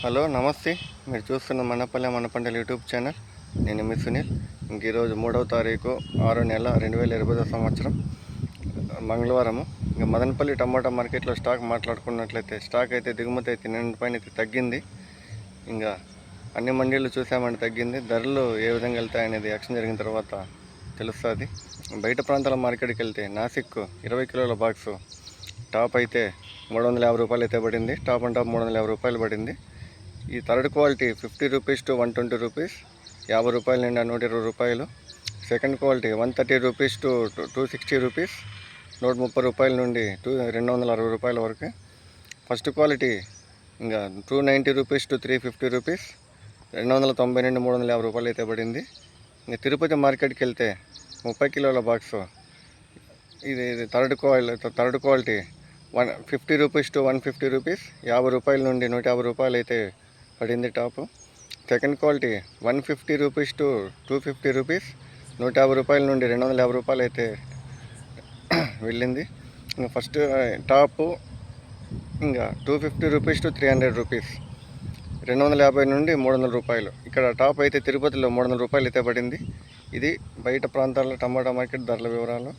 Hello నమస్తే. మీరు చూస్తున్న మనపల్లె మన పంటల యూట్యూబ్ ఛానల్. నేను మీ సునీల్. ఇంక ఈరోజు 3వ తారీఖు 6వ నెల 2020 సంవత్సరం మంగళవారము. ఇంకా మదనపల్లి టమాటా మార్కెట్లో స్టాక్ మాట్లాడుకున్నట్లయితే స్టాక్ అయితే దిగుమతి అయితే నిన్నటిపైన అయితే తగ్గింది. ఇంకా అన్ని మండీలు చూసామంటే తగ్గింది. ధరలు ఏ విధంగా వెళ్తాయనేది యాక్షన్ జరిగిన తర్వాత తెలుస్తుంది. బయట ప్రాంతాల మార్కెట్కి వెళ్తే నాసిక్ 20 కిలోల బాక్సు టాప్ అయితే 350 రూపాయలు అయితే పడింది. టాప్ అండ్ టాప్ 350 రూపాయలు పడింది. ఈ third quality 50 rupees to 120 rupees, 50 రూపాయల నుండి 120 రూపాయలు. Second quality 130 rupees to 260 rupees, 130 రూపాయల నుండి 260 రూపాయల వరకు. ఫస్ట్ క్వాలిటీ ఇంకా 290 రూపీస్ టు 350 రూపీస్, 290 నుండి 350 రూపాయలు అయితే పడింది. ఇంకా తిరుపతి మార్కెట్కి వెళ్తే 30 కిలోల బాక్సు ఇది third quality 50 rupees to 150 rupees, 50 రూపాయల నుండి 150 రూపాయలు అయితే పడింది top. Second quality 150 rupees to 250 rupees, 150 రూపాయల నుండి 250 రూపాయలు అయితే వెళ్ళింది. ఇంకా ఫస్ట్ టాపు ఇంకా 250 రూపీస్ టు 300 రూపీస్, 250 నుండి 300 రూపాయలు. ఇక్కడ టాప్ అయితే తిరుపతిలో 300 రూపాయలు అయితే పడింది. ఇది బయట ప్రాంతాల్లో టమాటా మార్కెట్ ధరల వివరాలు.